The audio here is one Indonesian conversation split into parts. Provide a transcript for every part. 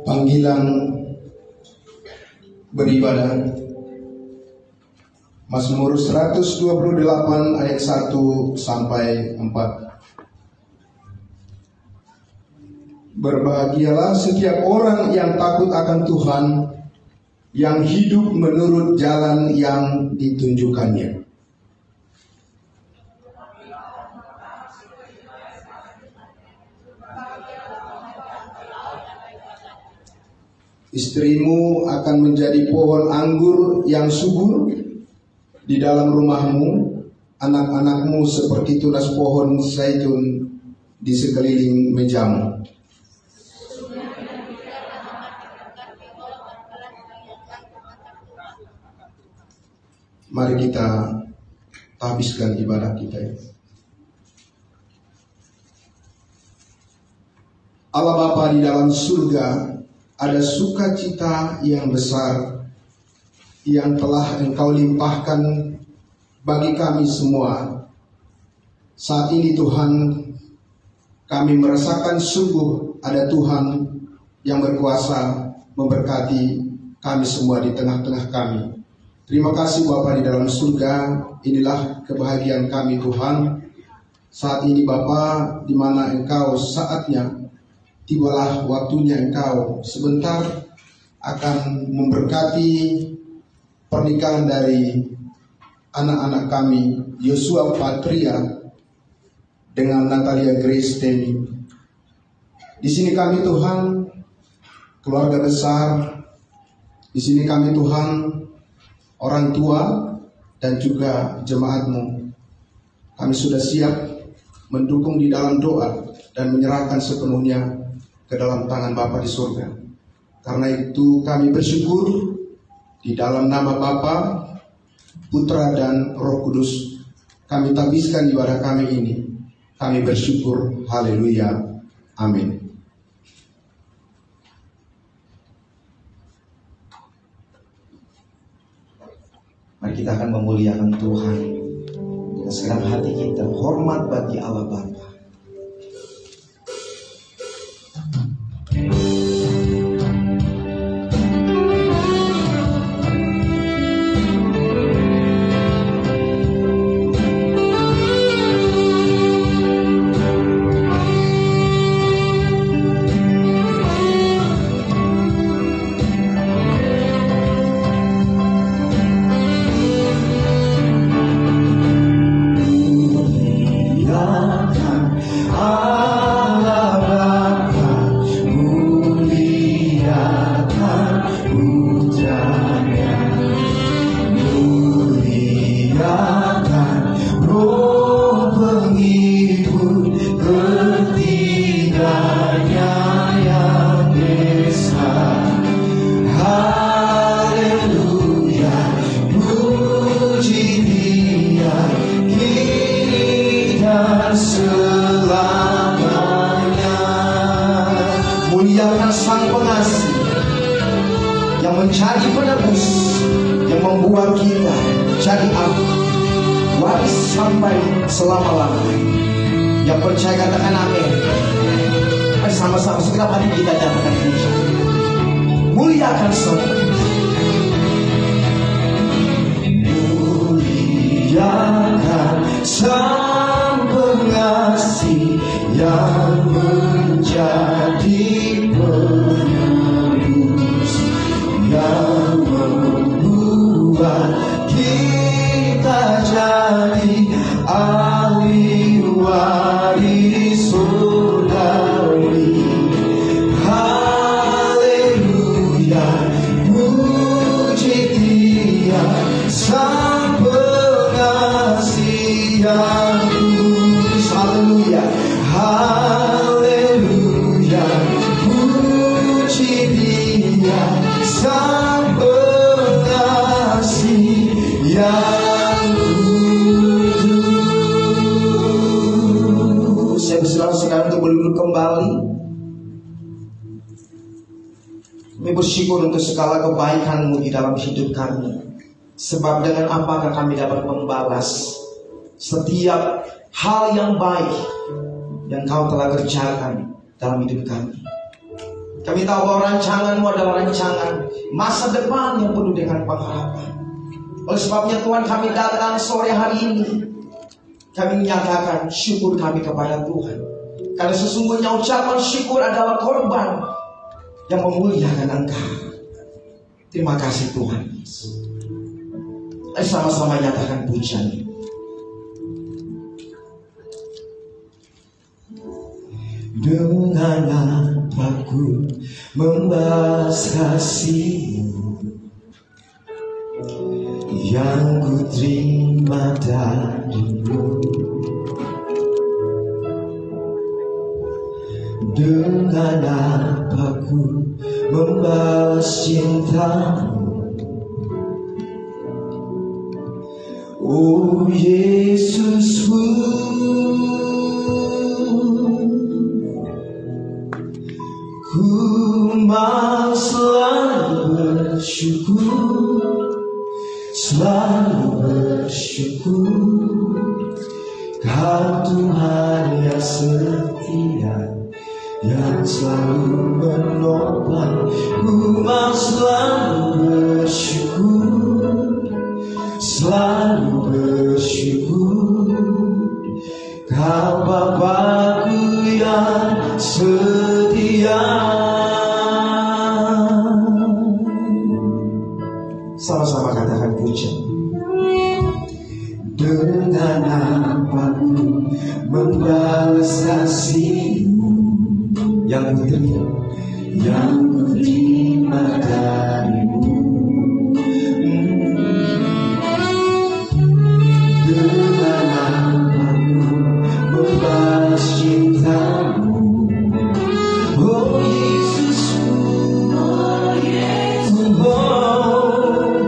Panggilan beribadah. Mazmur 128 ayat 1 sampai 4. Berbahagialah setiap orang yang takut akan Tuhan, yang hidup menurut jalan yang ditunjukkannya. Istrimu akan menjadi pohon anggur yang subur di dalam rumahmu, anak-anakmu seperti tunas pohon zaitun di sekeliling mejamu. Mari kita habiskan ibadah kita. Allah Bapa di dalam surga, ada sukacita yang besar yang telah Engkau limpahkan bagi kami semua. Saat ini Tuhan, kami merasakan sungguh ada Tuhan yang berkuasa memberkati kami semua di tengah-tengah kami. Terima kasih Bapa di dalam surga, inilah kebahagiaan kami Tuhan. Saat ini Bapa, di mana Engkau saatnya, tibalah waktunya Engkau sebentar akan memberkati pernikahan dari anak-anak kami, Yosua Patria dengan Natalia Grace Temi. Di sini kami Tuhan, keluarga besar, di sini kami Tuhan, orang tua dan juga jemaat-Mu. Kami sudah siap mendukung di dalam doa dan menyerahkan sepenuhnya ke dalam tangan Bapa di surga. Karena itu kami bersyukur Di dalam nama Bapa, Putra dan Roh Kudus, kami tabiskan ibadah kami ini. Kami bersyukur. Haleluya. Amin. Mari kita akan memuliakan Tuhan dengan segenap hati kita. Hormat bagi Allah Bapa. Muliakan Sang Pengasih yang menjadi penebus, yang membuat kita jadi waris sampai selama-lamanya. Yang percaya katakan amin. Mari sama-sama segenap hati kita nyatakan puji. Muliakan Sang Muliakan Sang Pengasih yang menjadi penebus, yang membuat kita jadi ahli waris surgawi. Haleluya, puji Dia Sang Pengasih yang kudus. Haleluya, haleluya, puji Dia Sang Pengasih yang kudus. Saya bersilakan sekarang untuk berduduk kembali. Kami bersyukur untuk segala kebaikan-Mu di dalam hidup kami. Sebab dengan apakah kami dapat membalas setiap hal yang baik yang Kau telah kerjakan dalam hidup kami. Kami tahu bahwa rancangan-Mu adalah rancangan masa depan yang penuh dengan pengharapan. Oleh sebabnya Tuhan, kami datang sore hari ini. Kami menyatakan syukur kami kepada Tuhan. Karena sesungguhnya ucapan syukur adalah korban yang memuliakan Engkau. Terima kasih Tuhan. Mari sama-sama nyatakan pujian. Dengan apa ku membalas kasih-Mu yang ku terima dari-Mu? Dengan apa ku membalas cinta-Mu, oh Yesusku? Ku mau selalu bersyukur, selalu bersyukur. Kau Tuhan yang setia, yang selalu menopang. Ku mau selalu bersyukur, selalu bersyukur. Kau Bapa-Ku yang setia. Sama-sama katakan puji. Dengan apa ku membalas kasih-Mu yang ku terima dari-Mu? Dengan apa ku membalas cinta-Mu, oh Yesusku, oh Yesus, oh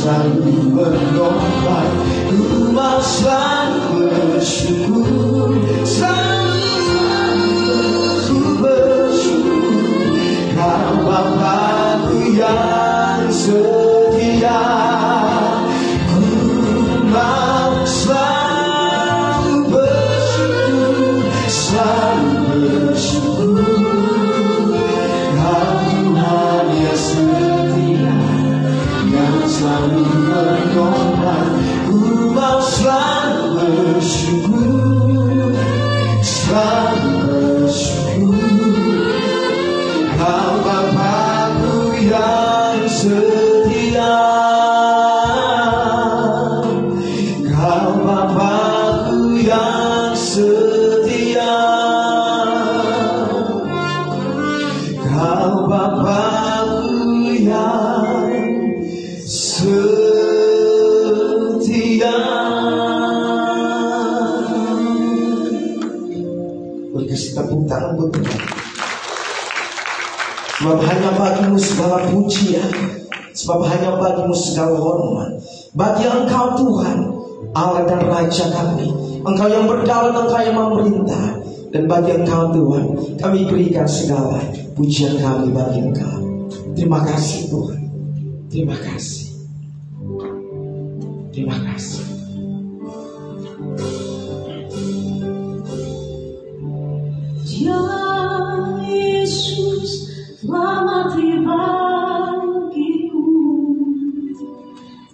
selalu berkorban, ku mau selalu bersyukur, selalu ku bersyukur. Kau Bapa-Ku yang setia, ku mau selalu bersyukur, selalu bersyukur. Kau Tuhan yang setia, yang selalu berkorban, ku mau selalu bersyukur, selalu bersyukur. Kau Bapa-Ku yang setia, Kau Bapa-Ku yang setia, Kau Bapa-Ku yang setia. Berkasih tepuk tangan buat Tuhan. Sebab hanya bagimu segala pujian, sebab hanya bagimu segala hormat. Bagi Engkau Tuhan, Allah dan Raja kami, Engkau yang berdaulat, Engkau yang memerintah. Dan bagi Engkau Tuhan, kami berikan segala pujian kami bagi Engkau. Terima kasih Tuhan, terima kasih, terima kasih. Ya Yesus, selamatlah bagiku.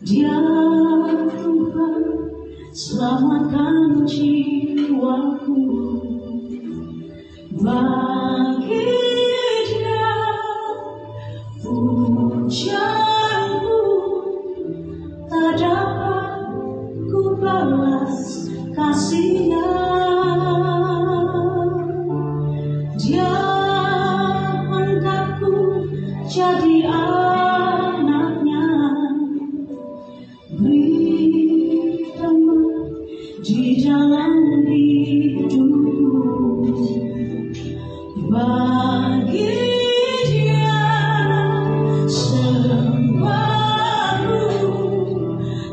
Dia Tuhan, selamatkan jiwaku. Bagi Dia pujianku tak dapat ku balas kasih-Nya. Dia angkatku jadi anaknya, beri teman di dalam hidupku. Bagi Dia sembahku,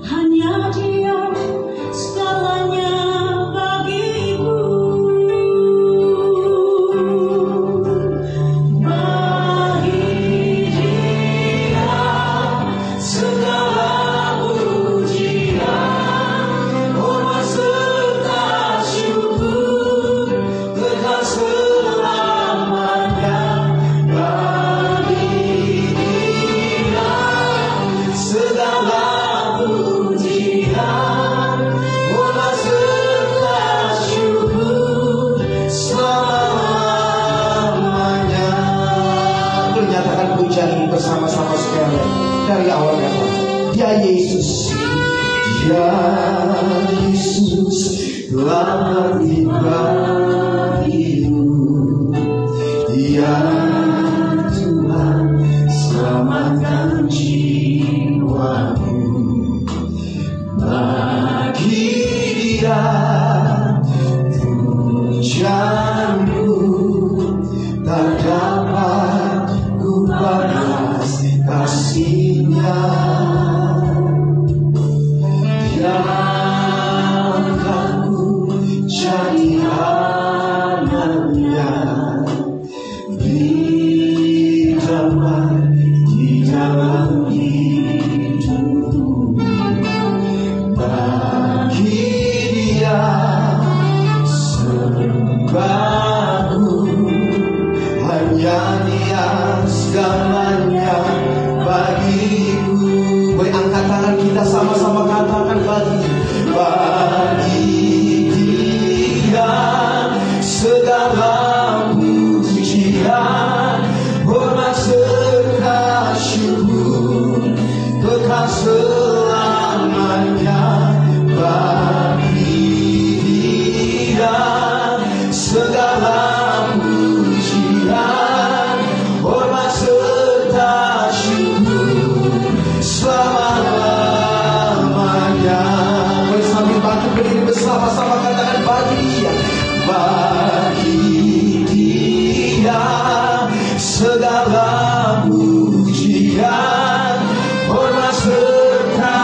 hanya Dia segalanya bagiku. Bagi Dia segala pujian, hormat serta syukur, kekal selamanya. Bagi Dia segala pujian, hormat serta syukur selamanya. Menyatakan pujian ini bersama-sama sekalian dari awal kata. Ya Yesus, ya Yesus, selamat bagiku. Ya Tuhan, selamatkan jiwaku. Bagi Dia pujianku tak dapat ku balas kasih-Nya. Dia angkatku jadi anaknya, beri damai di dalam hidupku. Bagi Dia sembahku, hanya Dia segalanya bagiku. Boleh angkat tangan kita sama-sama katakan bagi Dia segala pujian, hormat serta syukur, kekal selamanya. Bagi Dia segala pujian, hormat serta syukur selamanya. Boleh sambil bangkit berdiri bersama-sama katakan bagi Dia. Bagi Dia segala pujian, hormat serta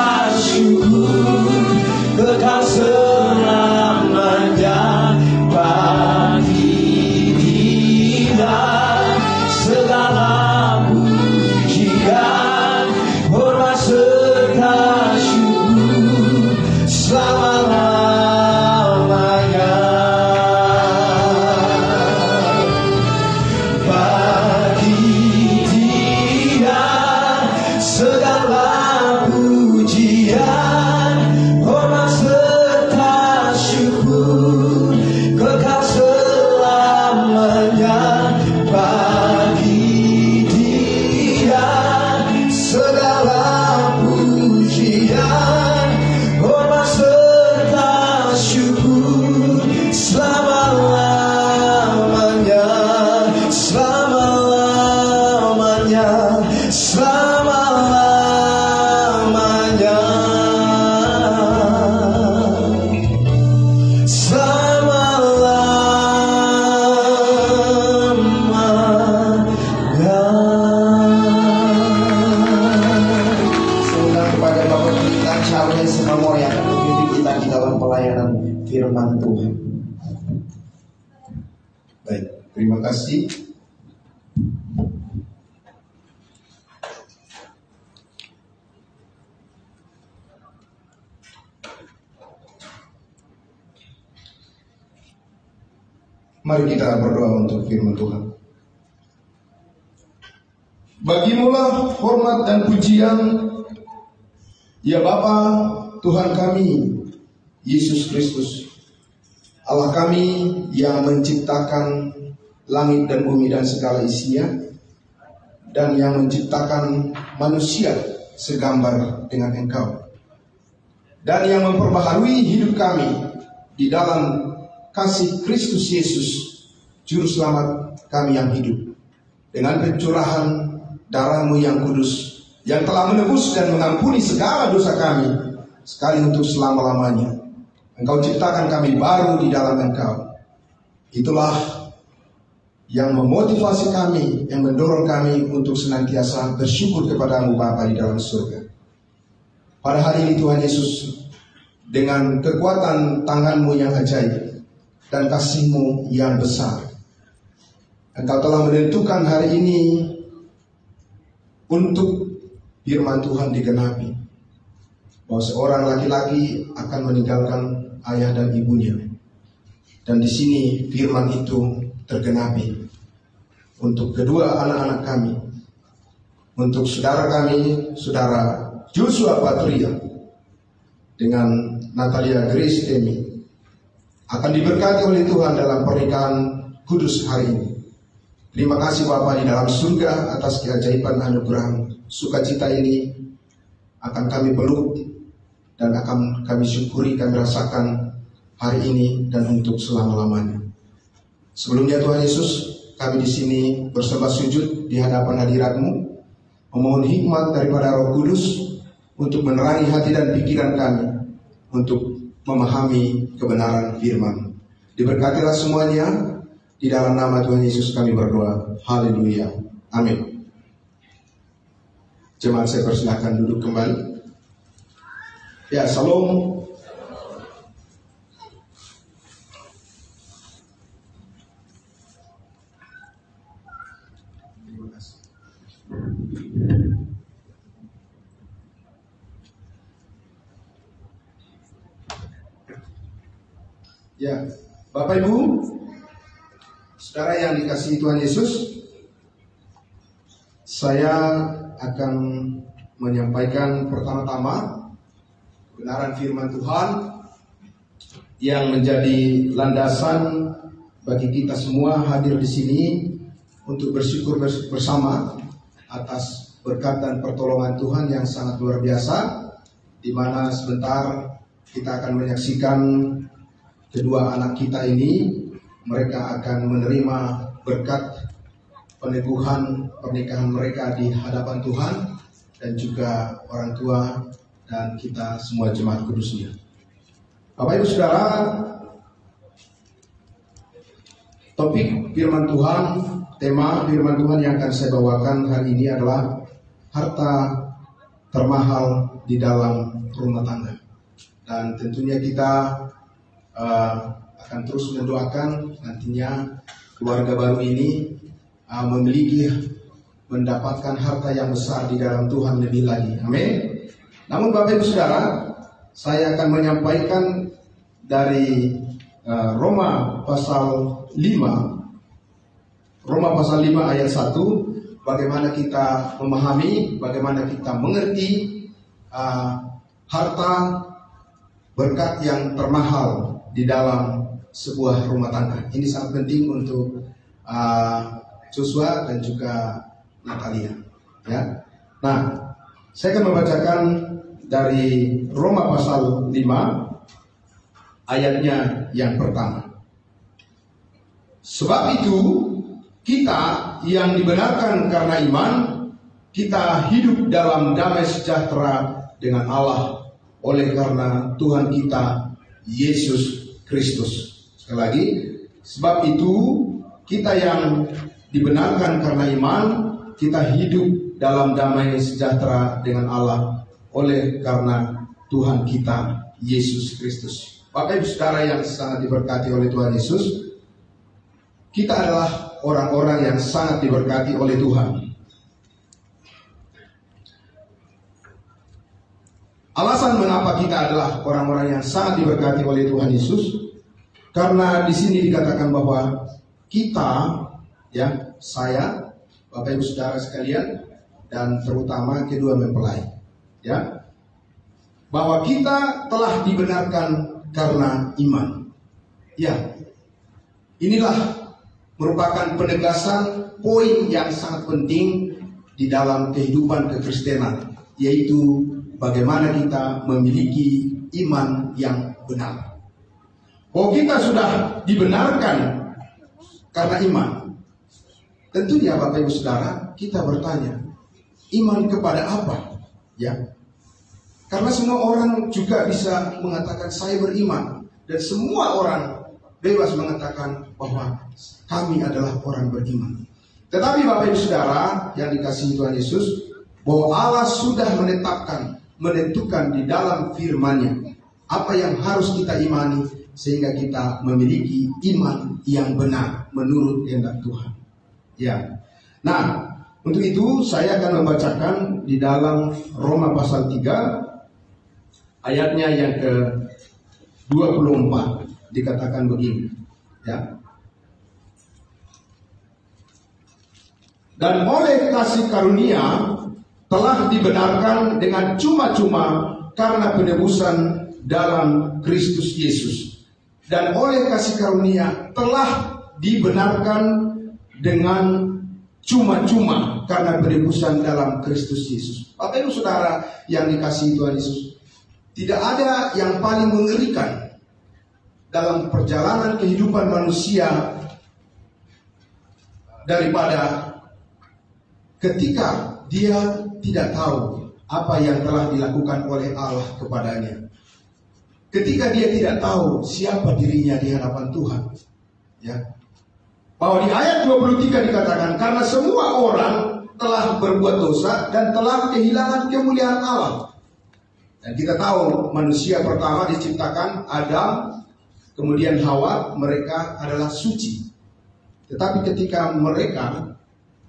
firman Tuhan. Baik, terima kasih. Mari kita berdoa untuk firman Tuhan. Bagimulah hormat dan pujian, ya Bapa, Tuhan kami, Yesus Kristus, Allah kami yang menciptakan langit dan bumi dan segala isinya, dan yang menciptakan manusia segambar dengan Engkau, dan yang memperbaharui hidup kami di dalam kasih Kristus Yesus, Juru Selamat kami yang hidup, dengan pencurahan darah-Mu yang kudus, yang telah menebus dan mengampuni segala dosa kami, sekali untuk selama-lamanya. Engkau ciptakan kami baru di dalam Engkau. Itulah yang memotivasi kami, yang mendorong kami untuk senantiasa bersyukur kepada-Mu Bapa di dalam surga. Pada hari ini Tuhan Yesus, dengan kekuatan tangan-Mu yang ajaib dan kasih-Mu yang besar, Engkau telah menentukan hari ini untuk firman Tuhan digenapi, bahwa seorang laki-laki akan meninggalkan ayah dan ibunya, dan di sini firman itu tergenapi untuk kedua anak-anak kami, untuk saudara kami, saudara Joshua Patria dengan Natalia Grace Temi, akan diberkati oleh Tuhan dalam pernikahan kudus hari ini. Terima kasih Bapa di dalam surga atas keajaiban anugerah sukacita ini akan kami peluk dan akan kami syukuri, kami rasakan hari ini dan untuk selama-lamanya. Sebelumnya Tuhan Yesus, kami di sini bersembah sujud di hadapan hadirat-Mu, memohon hikmat daripada Roh Kudus untuk menerangi hati dan pikiran kami untuk memahami kebenaran firman. Diberkatilah semuanya, di dalam nama Tuhan Yesus kami berdoa. Haleluya. Amin. Jemaat saya persilakan duduk kembali. Ya, salam. Terima kasih. Ya, Bapak Ibu, saudara yang dikasihi Tuhan Yesus, saya akan menyampaikan pertama-tama kebenaran firman Tuhan yang menjadi landasan bagi kita semua hadir di sini untuk bersyukur bersama atas berkat dan pertolongan Tuhan yang sangat luar biasa, di mana sebentar kita akan menyaksikan kedua anak kita ini, mereka akan menerima berkat peneguhan pernikahan mereka di hadapan Tuhan dan juga orang tua dan kita semua jemaat kudusnya. Bapak Ibu Saudara, topik firman Tuhan, tema firman Tuhan yang akan saya bawakan hari ini adalah harta termahal di dalam rumah tangga. Dan tentunya kita akan terus mendoakan nantinya keluarga baru ini mendapatkan harta yang besar di dalam Tuhan lebih lagi. Amin. Namun Bapak Ibu Saudara, saya akan menyampaikan dari Roma pasal 5 ayat 1, bagaimana kita memahami, bagaimana kita mengerti harta berkat yang termahal di dalam sebuah rumah tangga. Ini sangat penting untuk Joshua dan juga Natalia. Ya. Nah, saya akan membacakan dari Roma pasal 5 ayatnya yang pertama. Sebab itu kita yang dibenarkan karena iman, kita hidup dalam damai sejahtera dengan Allah oleh karena Tuhan kita Yesus Kristus. Sekali lagi, sebab itu kita yang dibenarkan karena iman, kita hidup dalam damai sejahtera dengan Allah oleh karena Tuhan kita Yesus Kristus. Bapak Ibu Saudara yang sangat diberkati oleh Tuhan Yesus, kita adalah orang-orang yang sangat diberkati oleh Tuhan. Alasan mengapa kita adalah orang-orang yang sangat diberkati oleh Tuhan Yesus, karena di sini dikatakan bahwa kita, ya, saya, Bapak Ibu Saudara sekalian, dan terutama kedua mempelai, ya, bahwa kita telah dibenarkan karena iman. Ya, inilah merupakan penegasan poin yang sangat penting di dalam kehidupan kekristenan, yaitu bagaimana kita memiliki iman yang benar. Oh, kita sudah dibenarkan karena iman. Tentunya Bapak Ibu Saudara, kita bertanya, iman kepada apa? Ya, karena semua orang juga bisa mengatakan saya beriman, dan semua orang bebas mengatakan bahwa kami adalah orang beriman. Tetapi Bapak Ibu Saudara yang dikasihi Tuhan Yesus, bahwa Allah sudah menentukan di dalam firman-Nya apa yang harus kita imani, sehingga kita memiliki iman yang benar menurut kehendak Tuhan. Ya. Nah, untuk itu saya akan membacakan di dalam Roma pasal 3 ayatnya yang ke-24, dikatakan begini, ya. Dan oleh kasih karunia telah dibenarkan dengan cuma-cuma karena penebusan dalam Kristus Yesus. Dan oleh kasih karunia telah dibenarkan dengan cuma-cuma karena penebusan dalam Kristus Yesus. Bapak Ibu Saudara yang dikasihi Tuhan Yesus, tidak ada yang paling mengerikan dalam perjalanan kehidupan manusia daripada ketika dia tidak tahu apa yang telah dilakukan oleh Allah kepadanya. Ketika dia tidak tahu siapa dirinya di hadapan Tuhan. Ya. Bahwa di ayat 23 dikatakan, karena semua orang telah berbuat dosa dan telah kehilangan kemuliaan Allah. Dan kita tahu manusia pertama diciptakan Adam, kemudian Hawa, mereka adalah suci. Tetapi ketika mereka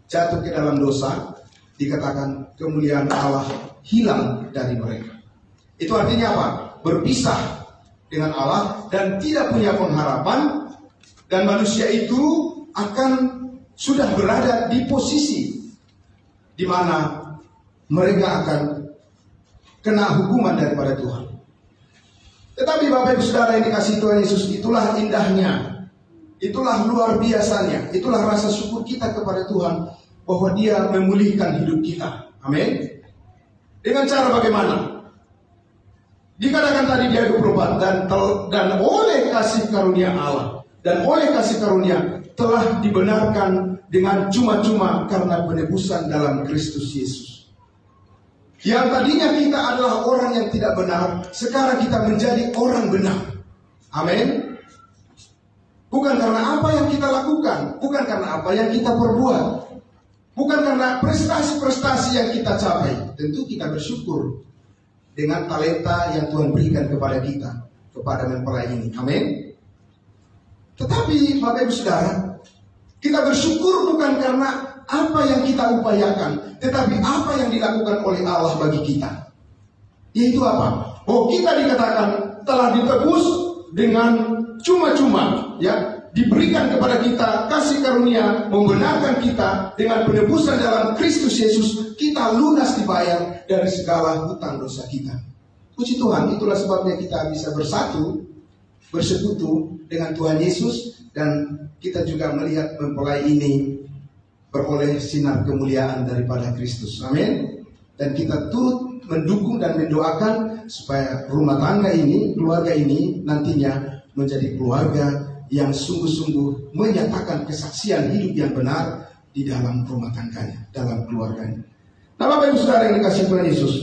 jatuh ke dalam dosa, dikatakan kemuliaan Allah hilang dari mereka. Itu artinya apa? Berpisah dengan Allah dan tidak punya pengharapan, dan manusia itu akan sudah berada di posisi di mana mereka akan kena hukuman daripada Tuhan. Tetapi Bapak Ibu Saudara yang dikasihi Tuhan Yesus, itulah indahnya, itulah luar biasanya, itulah rasa syukur kita kepada Tuhan, bahwa Dia memulihkan hidup kita. Amin. Dengan cara bagaimana? Dikatakan tadi di ayat 24, dan oleh kasih karunia Allah, dan oleh kasih karunia telah dibenarkan dengan cuma-cuma karena penebusan dalam Kristus Yesus. Yang tadinya kita adalah orang yang tidak benar, sekarang kita menjadi orang benar. Amin. Bukan karena apa yang kita lakukan, bukan karena apa yang kita perbuat, bukan karena prestasi-prestasi yang kita capai. Tentu kita bersyukur dengan talenta yang Tuhan berikan kepada kita, kepada mempelai ini. Amin. Tetapi Bapak Ibu Saudara, kita bersyukur bukan karena apa yang kita upayakan, tetapi apa yang dilakukan oleh Allah bagi kita. Yaitu apa? Oh, kita dikatakan telah ditebus dengan cuma-cuma, ya, diberikan kepada kita kasih karunia, membenarkan kita dengan penebusan dalam Kristus Yesus. Kita lunas dibayar dari segala hutang dosa kita. Puji Tuhan, itulah sebabnya kita bisa bersatu, bersekutu dengan Tuhan Yesus, dan kita juga melihat mempelai ini beroleh sinar kemuliaan daripada Kristus. Amin. Dan kita turut mendukung dan mendoakan supaya rumah tangga ini, keluarga ini nantinya menjadi keluarga yang sungguh-sungguh menyatakan kesaksian hidup yang benar di dalam rumah tangganya, dalam keluarganya. Nah, Bapak Ibu Saudara yang dikasihi Tuhan Yesus,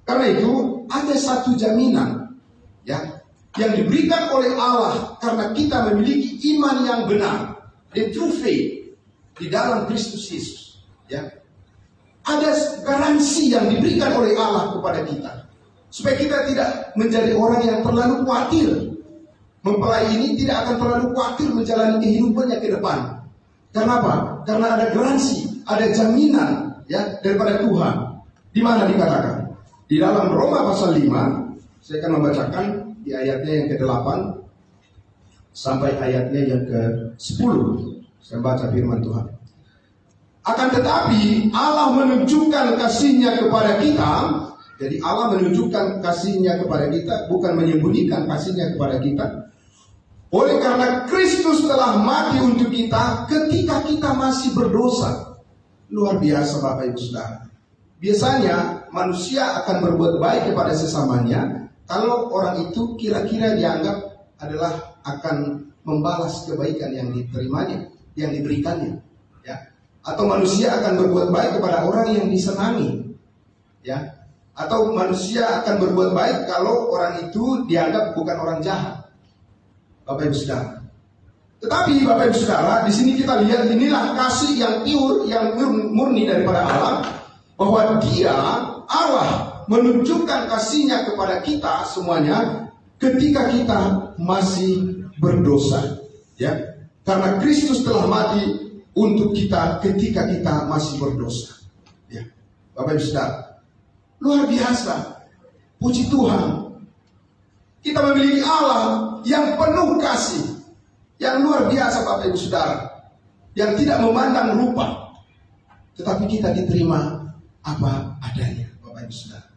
karena itu ada satu jaminan, ya, yang diberikan oleh Allah karena kita memiliki iman yang benar, the true faith di dalam Kristus Yesus, ya. Ada garansi yang diberikan oleh Allah kepada kita supaya kita tidak menjadi orang yang terlalu khawatir mempelai ini tidak akan terlalu khawatir menjalani kehidupannya ke depan. Kenapa? Karena ada garansi, ada jaminan ya daripada Tuhan. Di mana dikatakan? Di dalam Roma pasal 5, saya akan membacakan di ayatnya yang ke-8 sampai ayatnya yang ke-10. Saya baca firman Tuhan. Akan tetapi Allah menunjukkan kasih-Nya kepada kita. Jadi Allah menunjukkan kasih-Nya kepada kita, bukan menyembunyikan kasih-Nya kepada kita. Oleh karena Kristus telah mati untuk kita ketika kita masih berdosa. Luar biasa Bapak Ibu Saudara. Biasanya manusia akan berbuat baik kepada sesamanya kalau orang itu kira-kira dianggap adalah akan membalas kebaikan yang diterimanya, yang diberikannya, ya. Atau manusia akan berbuat baik kepada orang yang disenangi, ya. Atau manusia akan berbuat baik kalau orang itu dianggap bukan orang jahat. Bapak Ibu Saudara. Tetapi Bapak Ibu Saudara, di sini kita lihat inilah kasih yang pure, yang murni daripada Allah, bahwa Dia, Allah, menunjukkan kasih-Nya kepada kita semuanya ketika kita masih berdosa, ya. Karena Kristus telah mati untuk kita ketika kita masih berdosa, ya. Bapak Ibu Saudara, luar biasa. Puji Tuhan, kita memiliki Allah yang penuh kasih, yang luar biasa Bapak Ibu Saudara, yang tidak memandang rupa, tetapi kita diterima apa adanya Bapak Ibu Saudara.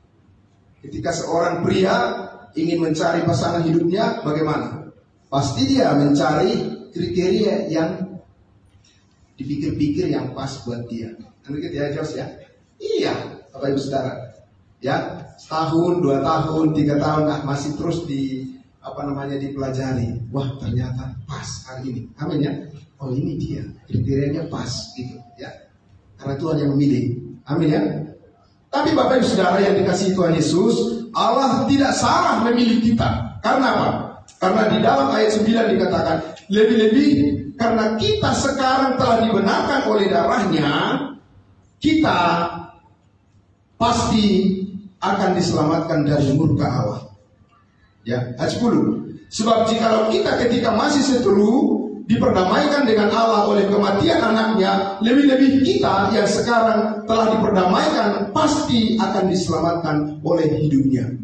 Ketika seorang pria ingin mencari pasangan hidupnya, bagaimana? Pasti dia mencari kriteria yang dipikir-pikir yang pas buat dia. Anu gitu ya Jos ya? Iya Bapak Ibu Saudara. Ya, setahun, 2 tahun, 3 tahun, masih terus dipelajari. Wah, ternyata pas hari ini. Amin ya. Oh, ini dia, kriterianya pas gitu ya. Karena Tuhan yang memilih. Amin ya. Tapi Bapak Ibu Saudara yang dikasihi Tuhan Yesus, Allah tidak salah memilih kita. Karena apa? Karena di dalam ayat 9 dikatakan, lebih-lebih karena kita sekarang telah dibenarkan oleh darahnya, kita pasti akan diselamatkan dari murka Allah. Ya, ayat 10. Sebab jikalau kita ketika masih seteru diperdamaikan dengan Allah oleh kematian anaknya, lebih-lebih kita yang sekarang telah diperdamaikan pasti akan diselamatkan oleh hidupnya.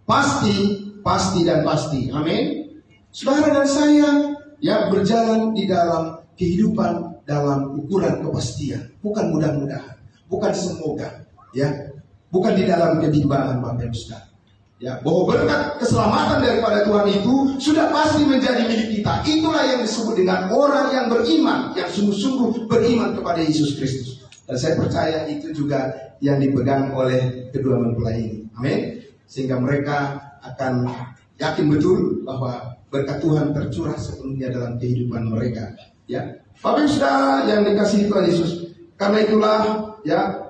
Pasti dan pasti. Amin. Saudara dan saya ya berjalan di dalam kehidupan dalam ukuran kepastian, bukan mudah-mudahan, bukan semoga, ya, bukan di dalam kebimbangan Bapak Ibu Saudara. Ya, bahwa berkat keselamatan daripada Tuhan itu sudah pasti menjadi milik kita. Itulah yang disebut dengan orang yang beriman, yang sungguh-sungguh beriman kepada Yesus Kristus. Dan saya percaya itu juga yang dipegang oleh kedua mempelai ini. Amin. Sehingga mereka akan yakin betul bahwa berkat Tuhan tercurah sepenuhnya dalam kehidupan mereka. Ya, Bapak Ibu Saudara yang dikasihi Tuhan Yesus. Karena itulah, ya,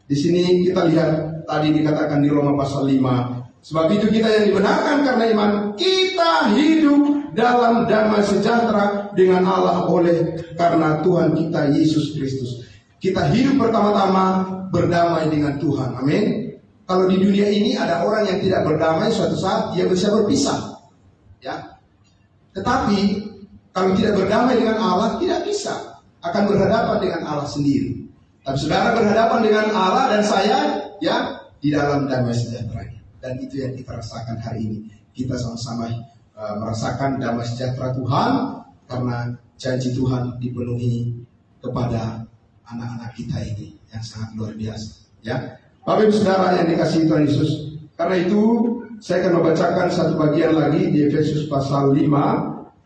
di sini kita lihat tadi dikatakan di Roma pasal 5. Sebab itu kita yang dibenarkan karena iman, kita hidup dalam damai sejahtera dengan Allah oleh karena Tuhan kita Yesus Kristus. Kita hidup pertama-tama berdamai dengan Tuhan. Amin. Kalau di dunia ini ada orang yang tidak berdamai, suatu saat dia bisa berpisah. Ya. Tetapi kalau tidak berdamai dengan Allah, tidak bisa. Akan berhadapan dengan Allah sendiri. Tapi saudara berhadapan dengan Allah dan saya, ya, di dalam damai sejahtera. Dan itu yang kita rasakan hari ini. Kita sama-sama merasakan damai sejahtera Tuhan karena janji Tuhan dipenuhi kepada anak-anak kita ini yang sangat luar biasa. Ya, Bapak Ibu Saudara yang dikasihi Tuhan Yesus. Karena itu saya akan membacakan satu bagian lagi di Efesus pasal 5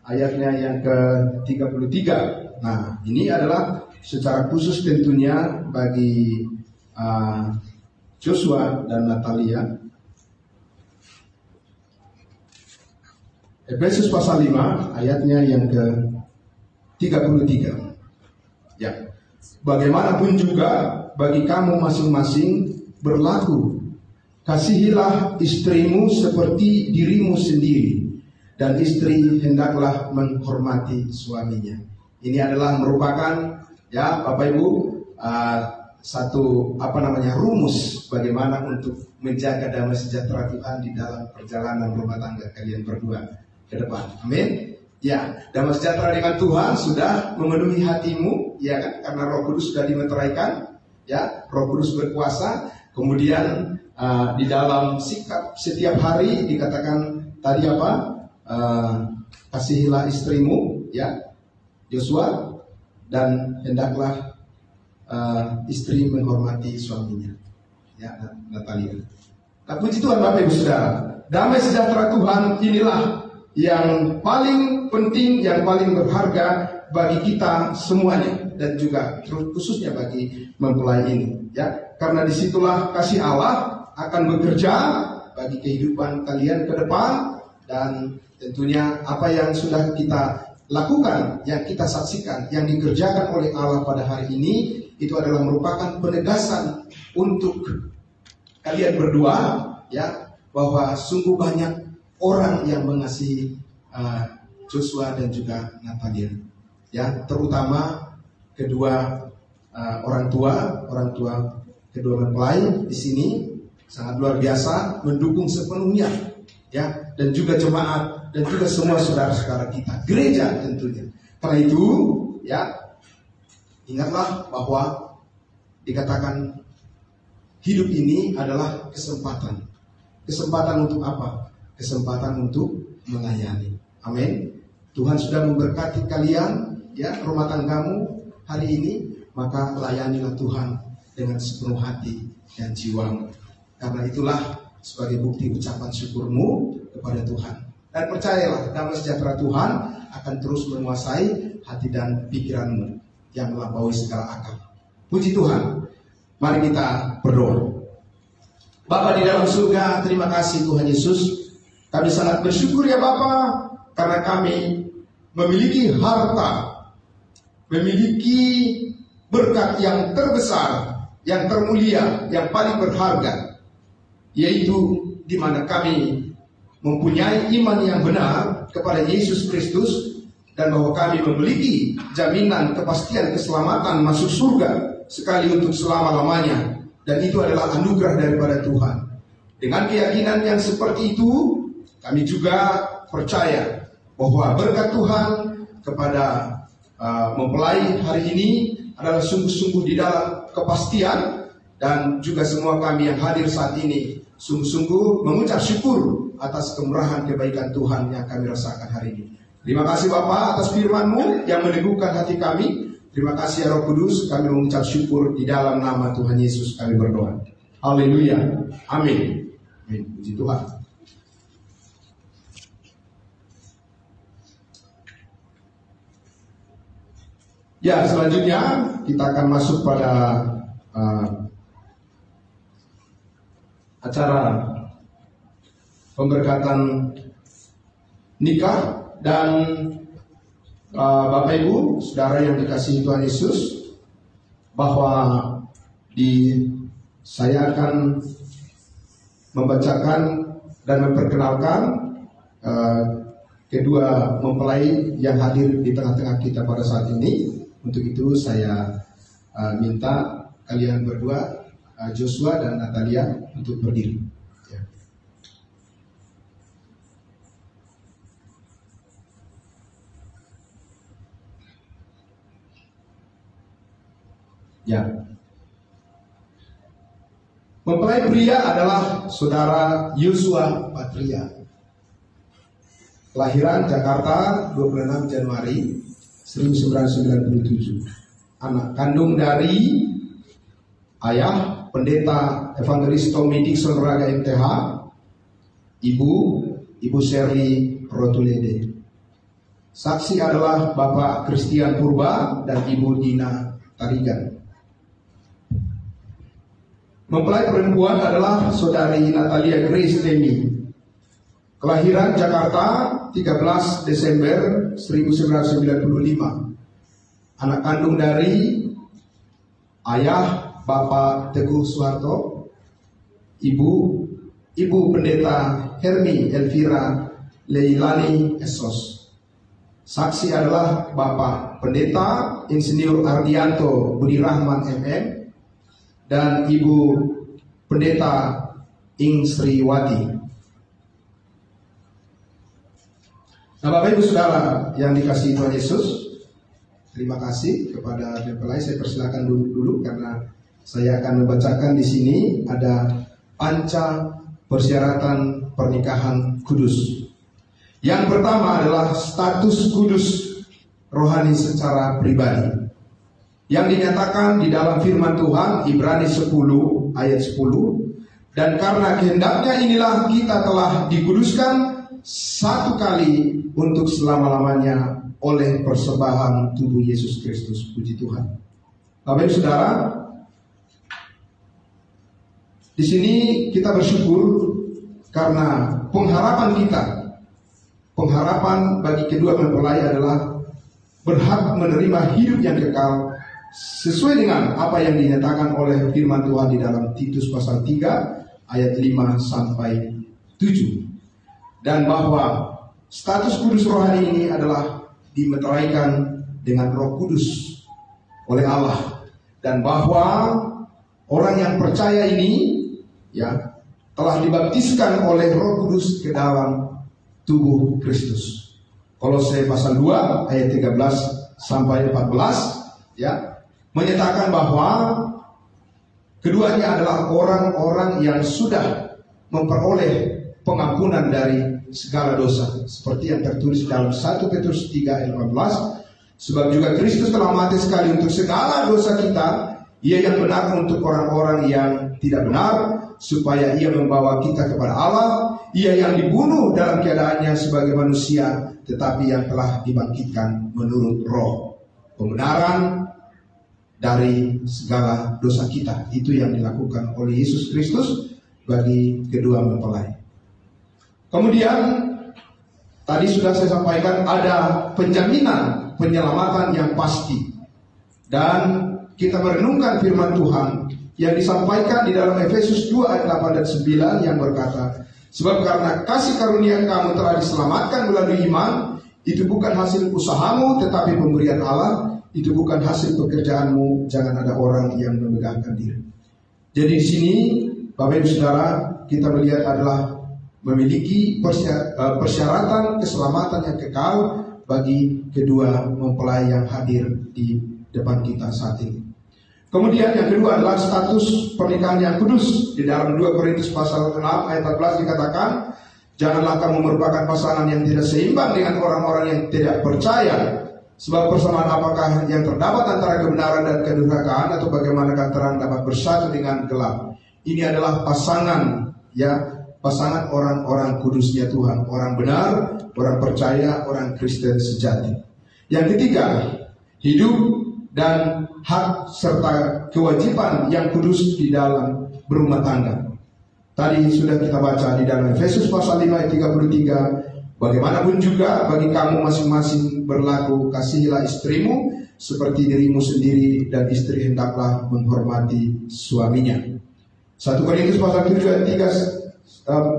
ayatnya yang ke-33. Nah, ini adalah secara khusus tentunya bagi Joshua dan Natalia. Efesus pasal 5 ayatnya yang ke-33. Ya. Bagaimanapun juga bagi kamu masing-masing berlaku, kasihilah istrimu seperti dirimu sendiri, dan istri hendaklah menghormati suaminya. Ini adalah merupakan, ya Bapak Ibu, satu rumus bagaimana untuk menjaga damai sejahtera Tuhan di dalam perjalanan rumah tangga kalian berdua. ke depan. Amin. Ya, damai sejahtera dengan Tuhan sudah memenuhi hatimu, ya kan? Karena Roh Kudus sudah dimeteraikan, ya. Roh Kudus berkuasa. Kemudian di dalam sikap setiap hari dikatakan tadi apa? Kasihilah istrimu, ya, Joshua, dan hendaklah istri menghormati suaminya, ya, Natalia. Nah, puji Tuhan Bapak Ibu Saudara, damai sejahtera Tuhan inilah yang paling penting, yang paling berharga bagi kita semuanya, dan juga khususnya bagi mempelai ini, ya. Karena disitulah kasih Allah akan bekerja bagi kehidupan kalian ke depan, dan tentunya apa yang sudah kita lakukan, yang kita saksikan, yang dikerjakan oleh Allah pada hari ini, itu adalah merupakan penegasan untuk kalian berdua, ya, bahwa sungguh banyak orang yang mengasihi Joshua dan juga Natalia, ya, terutama kedua orang tua kedua mempelai di sini sangat luar biasa mendukung sepenuhnya, ya, dan juga jemaat dan juga semua saudara-saudara kita, gereja tentunya. Karena itu, ya, ingatlah bahwa dikatakan hidup ini adalah kesempatan. Kesempatan untuk apa? Kesempatan untuk melayani. Amin. Tuhan sudah memberkati kalian, ya, rumah tanggamu hari ini, maka layanilah Tuhan dengan sepenuh hati dan jiwamu. Karena itulah sebagai bukti ucapan syukurmu kepada Tuhan. Dan percayalah, damai sejahtera Tuhan akan terus menguasai hati dan pikiranmu yang melampaui segala akal. Puji Tuhan. Mari kita berdoa. Bapa di dalam surga, terima kasih Tuhan Yesus. Kami sangat bersyukur ya Bapa, karena kami memiliki harta, memiliki berkat yang terbesar, yang termulia, yang paling berharga, yaitu di mana kami mempunyai iman yang benar kepada Yesus Kristus, dan bahwa kami memiliki jaminan kepastian keselamatan masuk surga sekali untuk selama-lamanya, dan itu adalah anugerah daripada Tuhan. Dengan keyakinan yang seperti itu, kami juga percaya bahwa berkat Tuhan kepada mempelai hari ini adalah sungguh-sungguh di dalam kepastian, dan juga semua kami yang hadir saat ini sungguh-sungguh mengucap syukur atas kemurahan kebaikan Tuhan yang kami rasakan hari ini. Terima kasih Bapa atas firman-Mu yang meneguhkan hati kami. Terima kasih ya Roh Kudus, kami mengucap syukur di dalam nama Tuhan Yesus kami berdoa. Haleluya. Amin. Amin. Puji Tuhan. Ya, selanjutnya kita akan masuk pada acara pemberkatan nikah. Dan Bapak Ibu, saudara yang dikasihi Tuhan Yesus, bahwa saya akan membacakan dan memperkenalkan kedua mempelai yang hadir di tengah-tengah kita pada saat ini. Untuk itu saya minta kalian berdua, Joshua dan Natalia, untuk berdiri. Ya. Mempelai pria adalah saudara Joshua Patria. Kelahiran Jakarta 26 Januari 1997. Anak kandung dari ayah pendeta Evangelis Tommy Dixon Raga MTH, ibu Sherly Rotulede. Saksi adalah Bapak Christian Purba dan Ibu Dina Tarigan. Mempelai perempuan adalah saudari Natalia Grace Demi. Kelahiran Jakarta 13 Desember 1995. Anak kandung dari ayah Bapak Teguh Suharto, ibu pendeta Hermi Elvira Leilani Esos. Saksi adalah Bapak Pendeta Insinyur Ardianto Budi Rahman MM dan Ibu Pendeta Ing Sriwati. Nah, Bapak Ibu Saudara yang dikasihi Tuhan Yesus, terima kasih kepada mempelai. Saya persilakan dulu karena saya akan membacakan di sini ada panca persyaratan pernikahan kudus. Yang pertama adalah status kudus rohani secara pribadi, yang dinyatakan di dalam firman Tuhan Ibrani 10 ayat 10. Dan karena kehendaknya inilah kita telah dikuduskan satu kali untuk selama-lamanya oleh persembahan tubuh Yesus Kristus. Puji Tuhan. Bapak Ibu Saudara, di sini kita bersyukur karena pengharapan bagi kedua mempelai adalah berhak menerima hidup yang kekal sesuai dengan apa yang dinyatakan oleh firman Tuhan di dalam Titus pasal 3 ayat 5 sampai 7. Dan bahwa status kudus rohani ini adalah dimeteraikan dengan Roh Kudus oleh Allah, dan bahwa orang yang percaya ini telah dibaptiskan oleh Roh Kudus ke dalam tubuh Kristus. Kolose pasal 2 ayat 13 sampai 14 menyatakan bahwa keduanya adalah orang-orang yang sudah memperoleh pengampunan dari segala dosa, seperti yang tertulis dalam 1 Petrus 3 ayat 18. Sebab juga Kristus telah mati sekali untuk segala dosa kita, Ia yang benar untuk orang-orang yang tidak benar, supaya Ia membawa kita kepada Allah. Ia yang dibunuh dalam keadaannya sebagai manusia, tetapi yang telah dibangkitkan menurut Roh, pembenaran dari segala dosa kita. Itu yang dilakukan oleh Yesus Kristus bagi kedua mempelai. Kemudian tadi sudah saya sampaikan ada penjaminan penyelamatan yang pasti, dan kita merenungkan firman Tuhan yang disampaikan di dalam Efesus 2 ayat 8 dan 9 yang berkata, sebab karena kasih karunia kamu telah diselamatkan melalui iman, itu bukan hasil usahamu tetapi pemberian Allah, itu bukan hasil pekerjaanmu, jangan ada orang yang memegahkan diri. Jadi di sini Bapak Ibu Saudara, kita melihat adalah memiliki persyaratan keselamatan yang kekal bagi kedua mempelai yang hadir di depan kita saat ini. Kemudian yang kedua adalah status pernikahan yang kudus. Di dalam 2 Korintus pasal 6 ayat 14 dikatakan, janganlah kamu merupakan pasangan yang tidak seimbang dengan orang-orang yang tidak percaya. Sebab persamaan apakah yang terdapat antara kebenaran dan kedurhakaan, atau bagaimanakah terang dapat bersatu dengan gelap? Ini adalah pasangan pasangan orang-orang kudusnya Tuhan, orang benar, orang percaya, orang Kristen sejati. Yang ketiga, hidup dan hak serta kewajiban yang kudus di dalam berumah tangga. Tadi sudah kita baca di dalam Efesus pasal 5 ayat 33, bagaimanapun juga bagi kamu masing-masing berlaku, kasihilah istrimu seperti dirimu sendiri, dan istri hendaklah menghormati suaminya. 1 Korintus pasal 7 ayat 3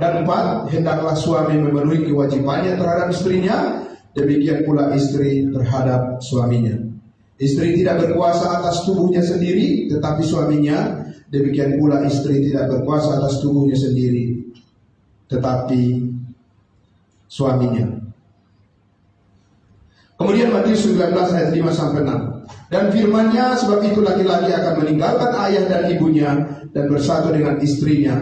dan 4, hendaklah suami memenuhi kewajibannya terhadap istrinya, demikian pula istri terhadap suaminya. Istri tidak berkuasa atas tubuhnya sendiri, tetapi suaminya, demikian pula istri tidak berkuasa atas tubuhnya sendiri, tetapi suaminya. Kemudian Matius 19 ayat 5 sampai 6. Dan firman-Nya, sebab itu laki-laki akan meninggalkan ayah dan ibunya dan bersatu dengan istrinya,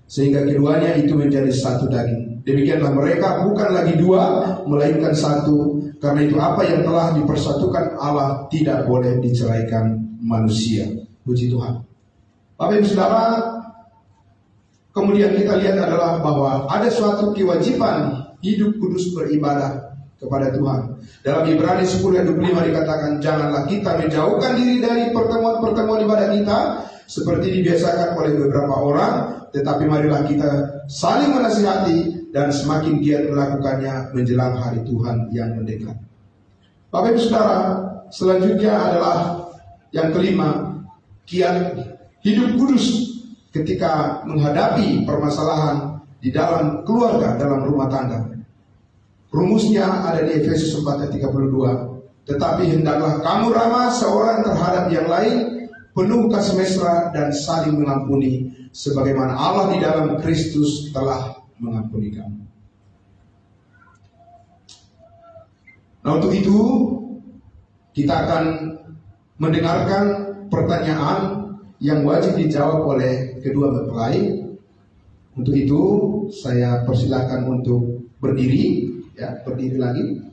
sehingga keduanya itu menjadi satu daging. Demikianlah mereka bukan lagi dua, melainkan satu. Karena itu apa yang telah dipersatukan Allah tidak boleh diceraikan manusia. Puji Tuhan. Bapak Ibu Saudara, kemudian kita lihat adalah bahwa ada suatu kewajiban hidup kudus beribadah kepada Tuhan. Dalam Ibrani 10 ayat 25 dikatakan, janganlah kita menjauhkan diri dari pertemuan-pertemuan ibadah kita seperti dibiasakan oleh beberapa orang, tetapi marilah kita saling menasihati dan semakin giat melakukannya menjelang hari Tuhan yang mendekat. Bapak Ibu Saudara, selanjutnya adalah yang kelima, kiat hidup kudus ketika menghadapi permasalahan di dalam keluarga, dalam rumah tangga. Rumusnya ada di Efesus 4 ayat 32. Tetapi hendaklah kamu ramah seorang terhadap yang lain, penuh kasih mesra dan saling mengampuni, sebagaimana Allah di dalam Kristus telah mengampuni kamu. Nah, untuk itu kita akan mendengarkan pertanyaan yang wajib dijawab oleh kedua mempelai. Untuk itu saya persilakan untuk berdiri, ya, berdiri lagi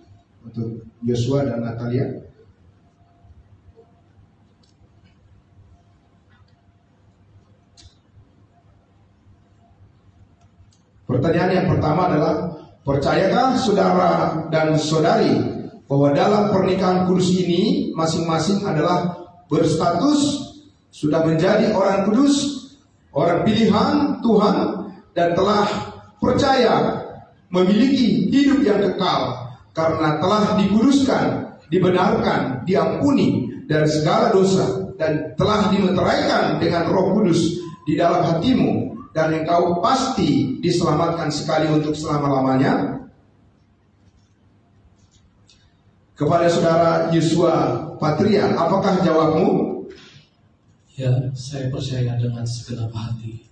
untuk Yosua dan Natalia. Pertanyaan yang pertama adalah, percayakah saudara dan saudari bahwa dalam pernikahan kudus ini masing-masing adalah berstatus sudah menjadi orang kudus, orang pilihan Tuhan, dan telah percaya memiliki hidup yang kekal karena telah dikuduskan, dibenarkan, diampuni dari segala dosa, dan telah dimeteraikan dengan Roh Kudus di dalam hatimu, dan engkau pasti diselamatkan sekali untuk selama-lamanya? Kepada saudara Yosua Patria, apakah jawabmu? Ya, saya percaya dengan segenap hati.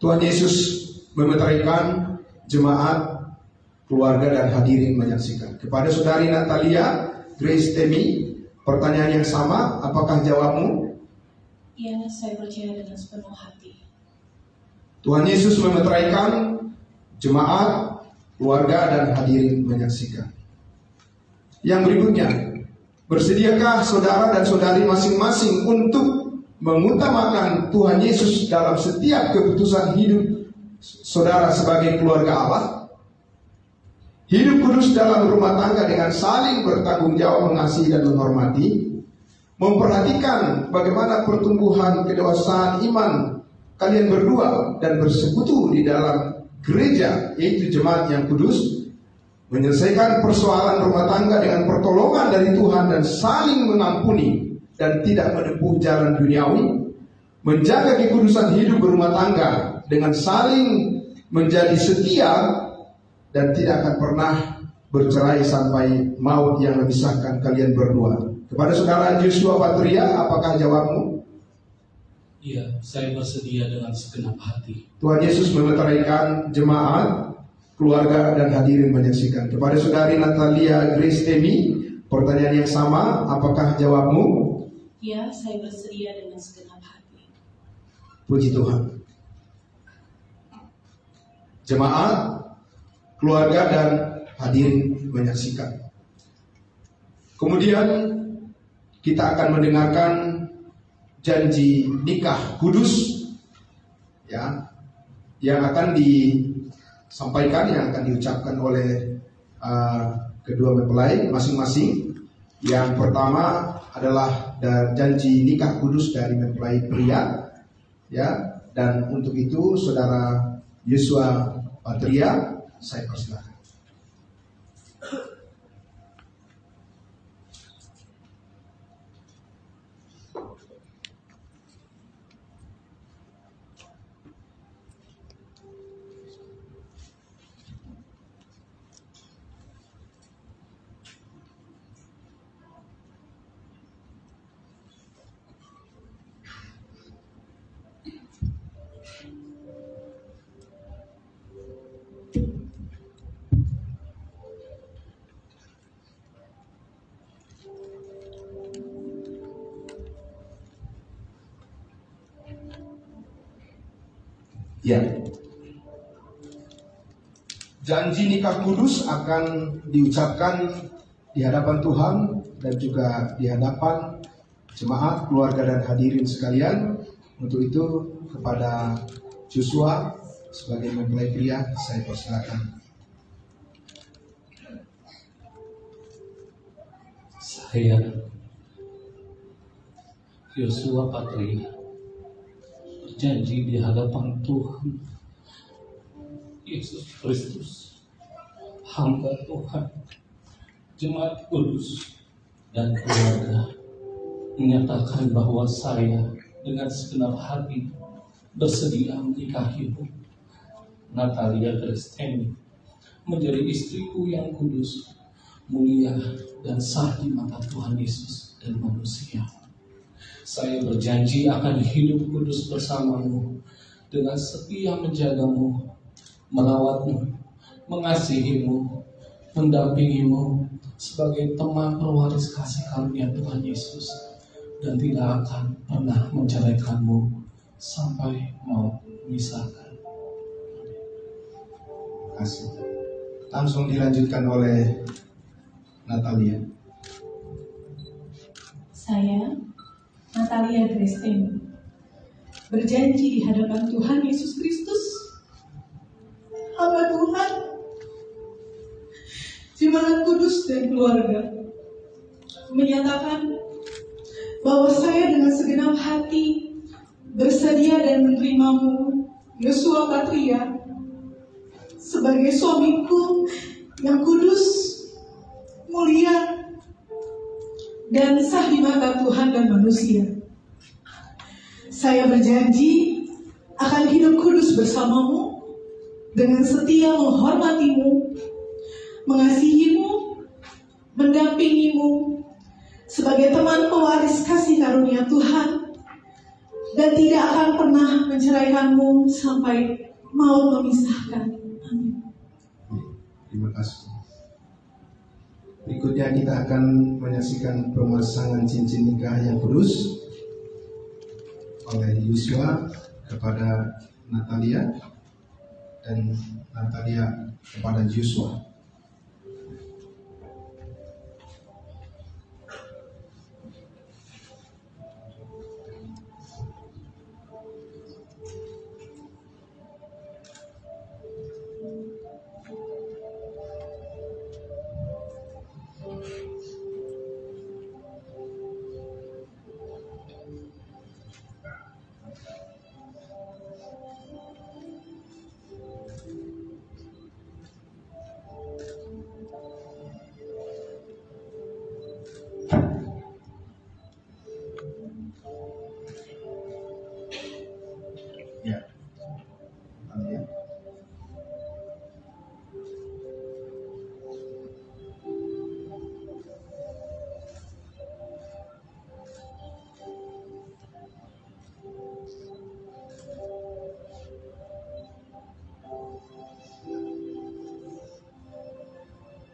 Tuhan Yesus memeteraikan jemaat, keluarga, dan hadirin menyaksikan. Kepada saudari Natalia Grace Temi, pertanyaan yang sama, apakah jawabmu? Ya, saya percaya dengan sepenuh hati. Tuhan Yesus memeteraikan jemaat, keluarga, dan hadirin menyaksikan. Yang berikutnya, bersediakah saudara dan saudari masing-masing untuk mengutamakan Tuhan Yesus dalam setiap keputusan hidup saudara sebagai keluarga Allah? Hidup kudus dalam rumah tangga dengan saling bertanggung jawab, mengasihi, dan menghormati. Memperhatikan bagaimana pertumbuhan kedewasaan iman kalian berdua dan bersekutu di dalam gereja, yaitu jemaat yang kudus. Menyelesaikan persoalan rumah tangga dengan pertolongan dari Tuhan dan saling mengampuni dan tidak menempuh jalan duniawi. Menjaga kekudusan hidup berumah tangga dengan saling menjadi setia dan tidak akan pernah bercerai sampai maut yang memisahkan kalian berdua. Kepada saudara Yosua Patria, apakah jawabmu? Iya, saya bersedia dengan segenap hati. Tuhan Yesus memeteraikan jemaat, keluarga, dan hadirin menyaksikan. Kepada saudari Natalia Grace Temi, pertanyaan yang sama, apakah jawabmu? Ya, saya bersedia dengan segenap hati. Puji Tuhan. Jemaat, keluarga, dan hadirin menyaksikan. Kemudian kita akan mendengarkan janji nikah kudus, ya, yang akan disampaikan, yang akan diucapkan oleh kedua mempelai masing-masing. Yang pertama adalah janji nikah kudus dari mempelai pria, ya, dan untuk itu saudara Yosua Patria, saya persilakan. Ya, janji nikah kudus akan diucapkan di hadapan Tuhan dan juga di hadapan jemaat, keluarga, dan hadirin sekalian. Untuk itu kepada Joshua sebagai mempelai pria, saya persilakan. Saya Yosua Patria berjanji di hadapan Tuhan Yesus Kristus, hamba Tuhan, jemaat kudus, dan keluarga, menyatakan bahwa saya dengan segenap hati bersedia menikahimu, Natalia Grace Temi, menjadi istriku yang kudus, mulia, dan sah di mata Tuhan Yesus dan manusia. Saya berjanji akan hidup kudus bersamamu, dengan setia menjagamu, merawatmu, mengasihimu, mendampingimu, sebagai teman pewaris kasih karunia Tuhan Yesus, dan tidak akan pernah menceraikanmu sampai maut memisahkan. Terima kasih. Langsung dilanjutkan oleh Natalia. Saya, Natalia Gresteni, berjanji di hadapan Tuhan Yesus Kristus, hamba Tuhan, Jemaat Kudus dan keluarga, menyatakan bahwa saya dengan segenap hati bersedia dan menerimamu, Yosua Patria, sebagai suamiku yang kudus, mulia, dan sah di mata Tuhan dan manusia. Saya berjanji akan hidup kudus bersamamu, dengan setia menghormatimu, mengasihimu, mendampingimu sebagai teman pewaris kasih karunia Tuhan, dan tidak akan pernah menceraikanmu sampai maut memisahkan. Amin. Terima kasih. Berikutnya kita akan menyaksikan pemasangan cincin nikah yang kudus oleh Yosua kepada Natalia dan Natalia kepada Yosua. Ya, Natalia.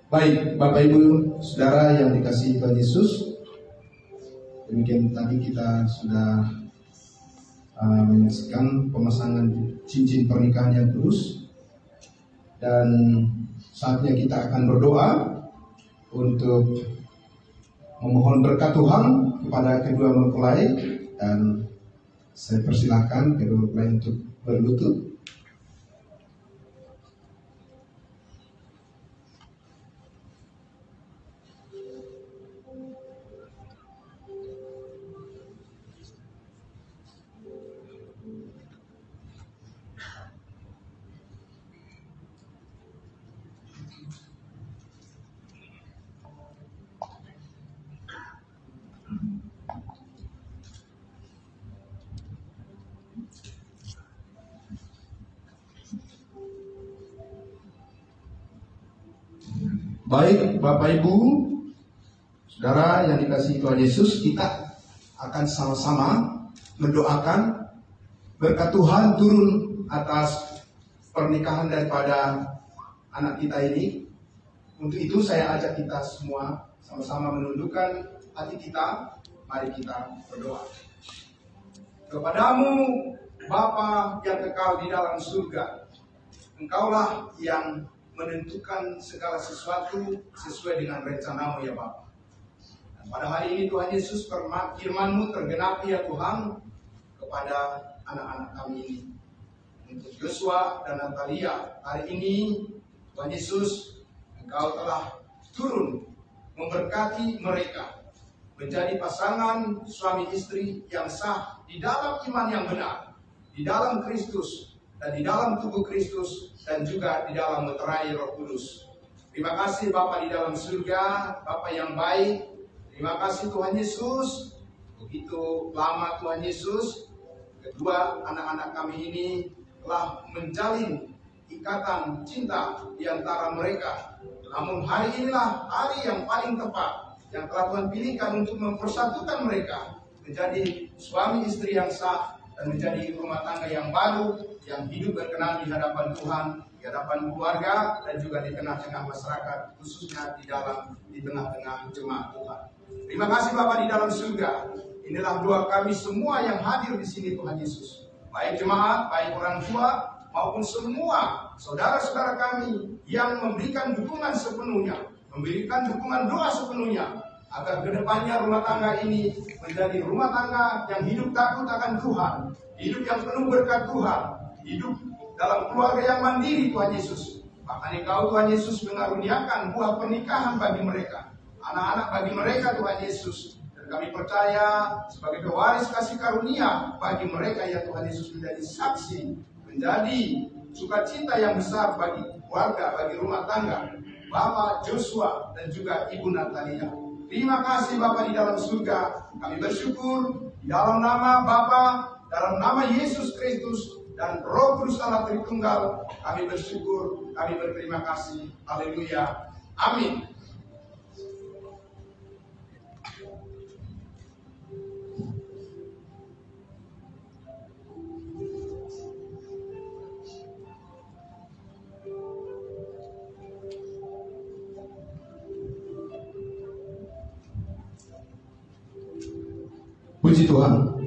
Baik, Bapak Ibu Saudara yang dikasihi Tuhan Yesus, demikian tadi kita sudah menyaksikan pemasangan cincin pernikahan yang kudus, dan saatnya kita akan berdoa untuk memohon berkat Tuhan kepada kedua mempelai, dan saya persilahkan kedua mempelai untuk berlutut. Baik, Bapak Ibu Saudara yang dikasihi Tuhan Yesus, kita akan sama-sama mendoakan berkat Tuhan turun atas pernikahan daripada anak kita ini. Untuk itu saya ajak kita semua sama-sama menundukkan hati kita. Mari kita berdoa. Kepadamu Bapa yang kekal di dalam surga, Engkaulah yang menentukan segala sesuatu sesuai dengan rencana-Mu ya Bapa. Dan pada hari ini Tuhan Yesus, firman-Mu tergenapi ya Tuhan kepada anak-anak kami ini. Untuk Yosua dan Natalia, hari ini Tuhan Yesus, Engkau telah turun memberkati mereka menjadi pasangan suami istri yang sah di dalam iman yang benar, di dalam Kristus dan di dalam tubuh Kristus, dan juga di dalam meterai Roh Kudus. Terima kasih Bapa di dalam surga, Bapa yang baik. Terima kasih Tuhan Yesus. Begitu lama Tuhan Yesus, kedua anak-anak kami ini telah menjalin ikatan cinta di antara mereka. Namun hari inilah hari yang paling tepat yang telah Tuhan pilihkan untuk mempersatukan mereka menjadi suami istri yang sah dan menjadi rumah tangga yang baru, yang hidup berkenan di hadapan Tuhan di hadapan keluarga dan juga di tengah-tengah masyarakat, khususnya di tengah-tengah jemaat Tuhan. Terima kasih Bapa di dalam surga. Inilah doa kami semua yang hadir di sini Tuhan Yesus. Baik jemaat, baik orang tua, maupun semua saudara-saudara kami yang memberikan dukungan sepenuhnya, memberikan dukungan doa sepenuhnya, agar kedepannya rumah tangga ini menjadi rumah tangga yang hidup takut akan Tuhan, hidup yang penuh berkat Tuhan, hidup dalam keluarga yang mandiri Tuhan Yesus. Bahkan Engkau Tuhan Yesus mengaruniakan buah pernikahan bagi mereka, anak-anak bagi mereka Tuhan Yesus. Dan kami percaya sebagai pewaris kasih karunia bagi mereka yang Tuhan Yesus menjadi saksi, menjadi sukacita yang besar bagi keluarga, bagi rumah tangga Bapak Joshua dan juga Ibu Natalia. Terima kasih Bapa di dalam surga. Kami bersyukur di dalam nama Bapa, dalam nama Yesus Kristus dan Roh Kudus Allah Tritunggal. Kami bersyukur, kami berterima kasih. Haleluya. Amin. Puji Tuhan.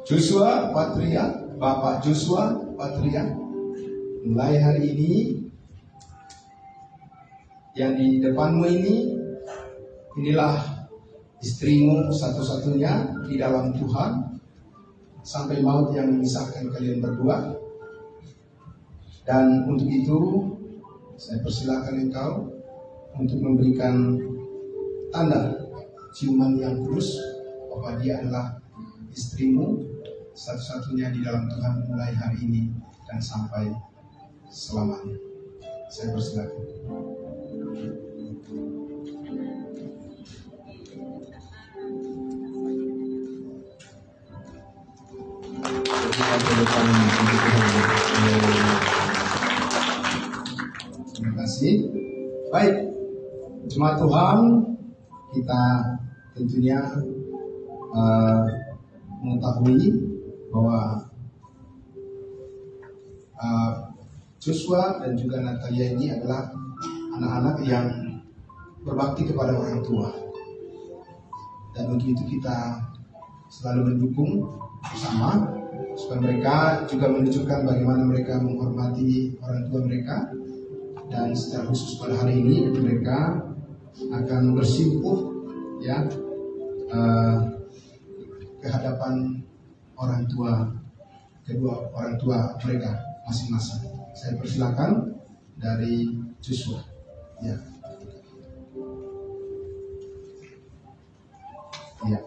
Joshua Patria, Bapak Joshua Patria, mulai hari ini yang di depanmu inilah istrimu satu-satunya di dalam Tuhan. Sampai maut yang memisahkan kalian berdua. Dan untuk itu saya persilakan engkau untuk memberikan tanda ciuman yang kudus bahwa dia adalah istrimu satu-satunya di dalam Tuhan mulai hari ini dan sampai selamanya. Saya persilakan. Terima kasih. Baik, jemaat Tuhan, kita tentunya mengetahui bahwa Joshua dan juga Natalia ini adalah anak-anak yang berbakti kepada orang tua. Dan untuk itu kita selalu mendukung bersama supaya mereka juga menunjukkan bagaimana mereka menghormati orang tua mereka. Dan secara khusus pada hari ini mereka akan bersimpuh ya ke hadapan orang tua, kedua orang tua mereka masing-masing. Saya persilakan dari Joshua. Ya. Ya.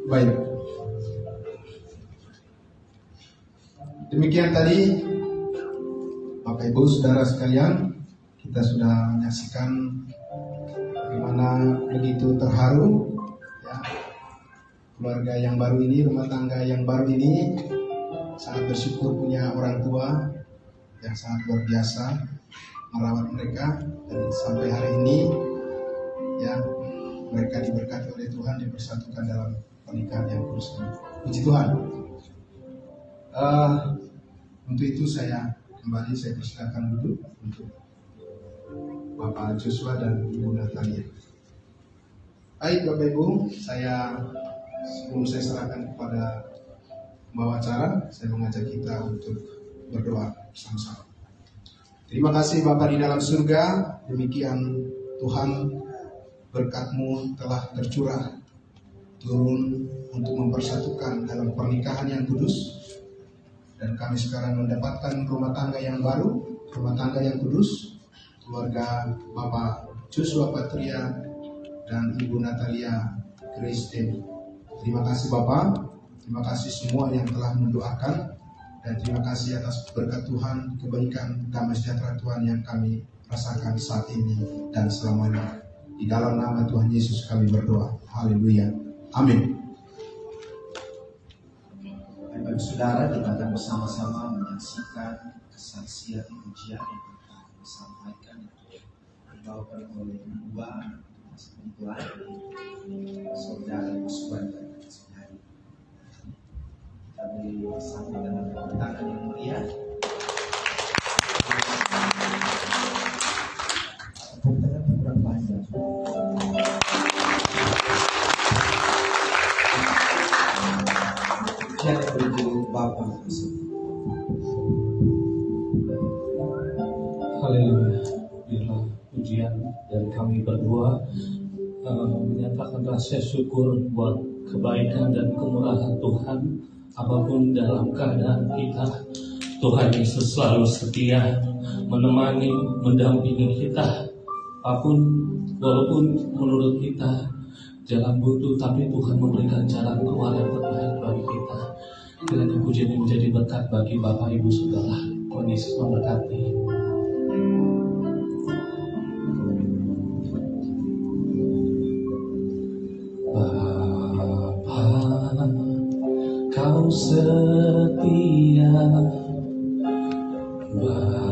Baik. Demikian tadi Bapak Ibu Saudara sekalian, kita sudah menyaksikan bagaimana begitu terharu ya, keluarga yang baru ini, rumah tangga yang baru ini sangat bersyukur punya orang tua yang sangat luar biasa merawat mereka, dan sampai hari ini ya mereka diberkati oleh Tuhan, dipersatukan dalam pernikahan yang kudus. Puji Tuhan. Untuk itu saya persilakan duduk untuk Bapak Joshua dan Ibu Natalia. Baik Bapak Ibu, sebelum saya serahkan kepada pembawa acara, saya mengajak kita untuk berdoa bersama-sama. Terima kasih Bapa di dalam surga, demikian Tuhan berkat-Mu telah tercurah turun untuk mempersatukan dalam pernikahan yang kudus, dan kami sekarang mendapatkan rumah tangga yang baru, rumah tangga yang kudus, keluarga Bapak Joshua Patria dan Ibu Natalia Kristen. Terima kasih Bapak, terima kasih semua yang telah mendoakan, dan terima kasih atas berkat Tuhan, kebaikan, damai sejahtera Tuhan yang kami rasakan saat ini dan selamanya. Di dalam nama Tuhan Yesus kami berdoa. Haleluya. Amin. Bapak Saudara, kita akan bersama-sama menyaksikan kesaksian pujian yang akan disampaikan dibawakan oleh dua mempelai Saudara Yosua dan Saudari. Kita beri bersama dengan tepuk tangan yang meriah. Tepuk tangan kurang panjang. Yang berjudul Bapak. Haleluya. Biarlah pujian dari kami berdua menyatakan rasa syukur buat kebaikan dan kemurahan Tuhan. Apapun dalam keadaan kita, Tuhan Yesus selalu setia menemani, mendampingi kita. Walaupun menurut kita jalan buntu, tapi Tuhan memberikan jalan keluar yang terbaik bagi kita. Kiranya pujian ini menjadi berkat bagi Bapak Ibu Saudara. Tuhan Yesus memberkati. Bapa, Kau setia, Bapa.